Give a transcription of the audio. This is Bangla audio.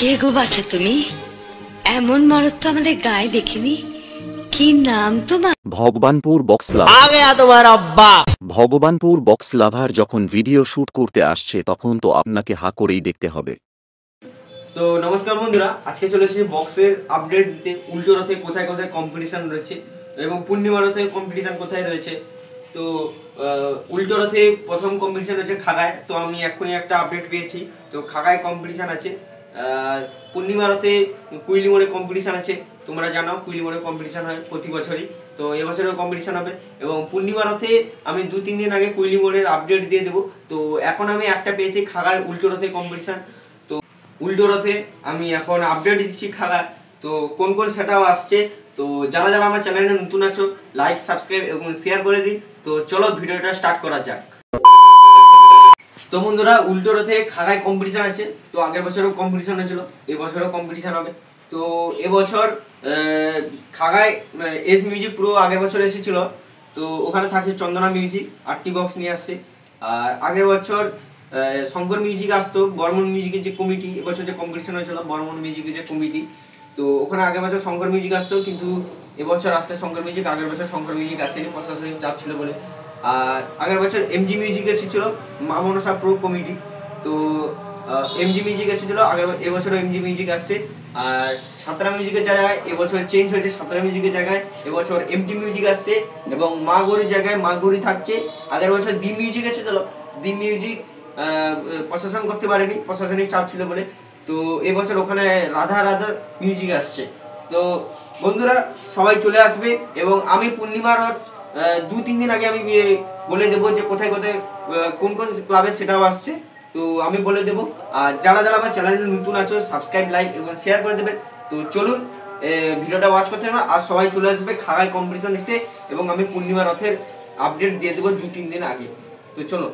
কে গো বাছা তুমি? এমন মরদ তো আমাদের গায়ে দেখিনি। কি নাম তোমার? ভগবানপুর বক্স লাভার। आ गया तुम्हारा अब्बा। ভগবানপুর বক্স লাভার যখন ভিডিও শুট করতে আসছে তখন তো আপনাকে হা করেই দেখতে হবে। তো নমস্কার বন্ধুরা, আজকে চলে এসেছি বক্সের আপডেট দিতে। উল্টো রথে কোথায় কোথায় কম্পিটিশন রয়েছে এবং পূর্ণিমা রথে কম্পিটিশন কোথায় রয়েছে। তো উল্টো রথে প্রথম কম্পিটিশন রয়েছে খাগায়। তো আমি এখনই একটা আপডেট পেয়েছি, তো খাগায় কম্পিটিশন আছে। আর পূর্ণিমা রথে কুইলি মোড়ে কম্পিটিশন আছে। তোমরা জানো কুইলি মোড়ে কম্পিটিশন হয় প্রতি বছরই, তো এবছরেও কম্পিটিশন হবে। এবং পূর্ণিমা রথে আমি 2-3 দিন আগে কুইলি মোড়ের আপডেট দিয়ে দেবো। তো এখন আমি একটা পেয়েছি খাগায় উল্টো রথে কম্পিটিশন। উল্টো রথে আমি এখন আপডেট দিচ্ছি খাগা। তো কোন কোন সেটআপ আসছে, তো যারা যারা আমার চ্যানেলে নতুন আছো লাইক সাবস্ক্রাইব এবং শেয়ার করে দিই। তো চলো ভিডিওটা স্টার্ট করা যাক। তো বন্ধুরা, উল্টো রথে খাগায় কম্পিটিশন আছে। তো আগের বছরও কম্পিটিশন হয়েছিল, এবছরও কম্পিটিশন হবে। তো এবছর খাগায় এস মিউজিক প্রো আগের বছর এসেছিল। তো ওখানে থাকছে চন্দনা মিউজিক, 8টি বক্স নিয়ে আসছে। আর আগের বছর শঙ্কর মিউজিক আসতো, বর্মন মিউজিকের যে কমিটি, এবছর যে কম্পিটিশন হয়েছিল বর্মন মিউজিকের যে কমিটি, তো ওখানে আগের বছর শঙ্কর মিউজিক আসতো, কিন্তু এবছর আসছে শঙ্কর মিউজিক। আগের বছর শঙ্কর মিউজিক আসেনি, প্রশাসনিক চাপ ছিল বলে। আর আগের বছর এমজি মিউজিক এসেছিল, মা মনসা প্রো কমিটি। তো এমজি মিউজিক এসেছিল এবছর এমজি মিউজিক আসছে। আর সাঁতরা মিউজিকের জায়গায় এবছর চেঞ্জ হয়েছে, সাঁতরা মিউজিকের জায়গায় এবছর এমটি মিউজিক আসছে এবং মা গৌরীর জায়গায় মা গৌরী থাকছে। আগের বছর দি মিউজিক এসেছিল, দি মিউজিক প্রশাসন করতে পারেনি, প্রশাসনিক চাপ ছিল বলে। তো এবছর ওখানে রাধা রাধা মিউজিক আসছে। তো বন্ধুরা সবাই চলে আসবে এবং আমি পূর্ণিমা রথ 2-3 দিন আগে আমি বলে দেবো যে কোথায় কোথায় কোন কোন ক্লাবে সেটাও আসছে। তো আমি বলে দেবো। আর যারা যারা আমার চ্যানেলে নতুন আছো সাবস্ক্রাইব লাইক এবং শেয়ার করে দেবেন। তো চলুন ভিডিওটা ওয়াচ করতে হবে। আর সবাই চলে আসবে খাগায় কম্পিটিশন দেখতে এবং আমি পূর্ণিমা রথের আপডেট দিয়ে দেবো 2-3 দিন আগে। তো চলো।